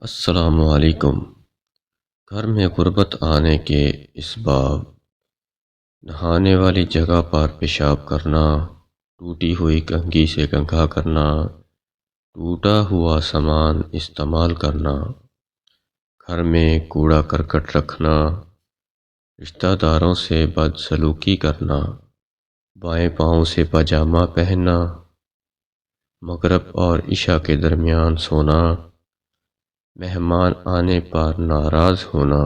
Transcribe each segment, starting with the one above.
السلام علیکم۔ گھر میں غربت آنے کے اسباب: نہانے والی جگہ پر پیشاب کرنا، ٹوٹی ہوئی کنگھی سے کنگھا کرنا، ٹوٹا ہوا سامان استعمال کرنا، گھر میں کوڑا کرکٹ رکھنا، رشتہ داروں سے بدسلوکی کرنا، بائیں پاؤں سے پاجامہ پہننا، مغرب اور عشاء کے درمیان سونا، مہمان آنے پر ناراض ہونا،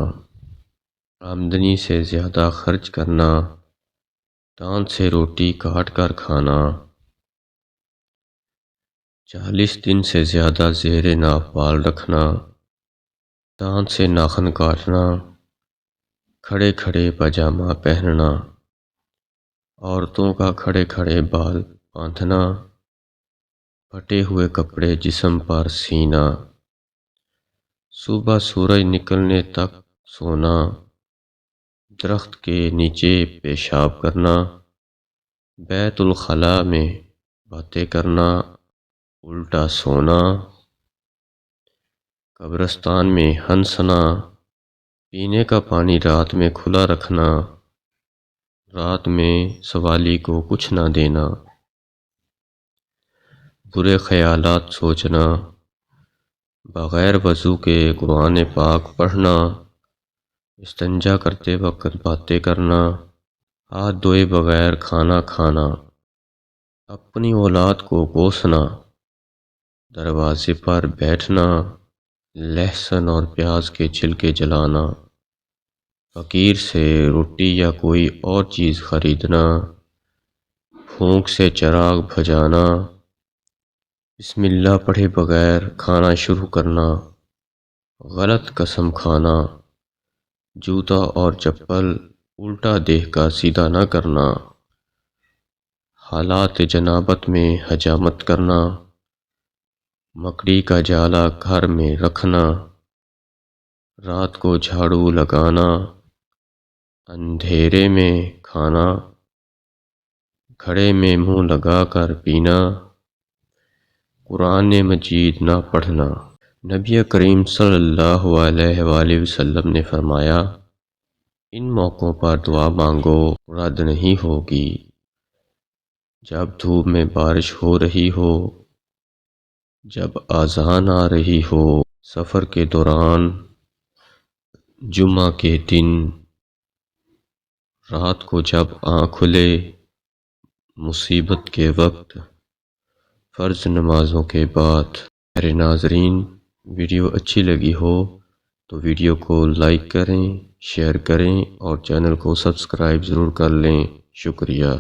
آمدنی سے زیادہ خرچ کرنا، دانت سے روٹی کاٹ کر کھانا، 40 دن سے زیادہ زیر ناف بال رکھنا، دانت سے ناخن کاٹنا، کھڑے کھڑے پاجامہ پہننا، عورتوں کا کھڑے کھڑے بال باندھنا، پھٹے ہوئے کپڑے جسم پر سینا، صبح سورج نکلنے تک سونا، درخت کے نیچے پیشاب کرنا، بیت الخلاء میں باتیں کرنا، الٹا سونا، قبرستان میں ہنسنا، پینے کا پانی رات میں کھلا رکھنا، رات میں سوالی کو کچھ نہ دینا، برے خیالات سوچنا، بغیر وضو کے قرآن پاک پڑھنا، استنجا کرتے وقت باتیں کرنا، ہاتھ دھوئے بغیر کھانا کھانا، اپنی اولاد کو کوسنا، دروازے پر بیٹھنا، لہسن اور پیاز کے چھلکے جلانا، فقیر سے روٹی یا کوئی اور چیز خریدنا، پھونک سے چراغ بجھانا، بسم اللہ پڑھے بغیر کھانا شروع کرنا، غلط قسم کھانا، جوتا اور چپل الٹا دیکھ کر سیدھا نہ کرنا، حالات جنابت میں حجامت کرنا، مکڑی کا جالا گھر میں رکھنا، رات کو جھاڑو لگانا، اندھیرے میں کھانا، گھڑے میں منہ لگا کر پینا، قرآن مجید نہ پڑھنا۔ نبی کریم صلی اللہ علیہ وآلہ وسلم نے فرمایا، ان موقعوں پر دعا مانگو، رد نہیں ہوگی۔ جب دھوپ میں بارش ہو رہی ہو، جب اذان آ رہی ہو، سفر کے دوران، جمعہ کے دن، رات کو جب آنکھ کھلے، مصیبت کے وقت، فرض نمازوں کے بعد۔ میرے ناظرین، ویڈیو اچھی لگی ہو تو ویڈیو کو لائک کریں، شیئر کریں اور چینل کو سبسکرائب ضرور کر لیں۔ شکریہ۔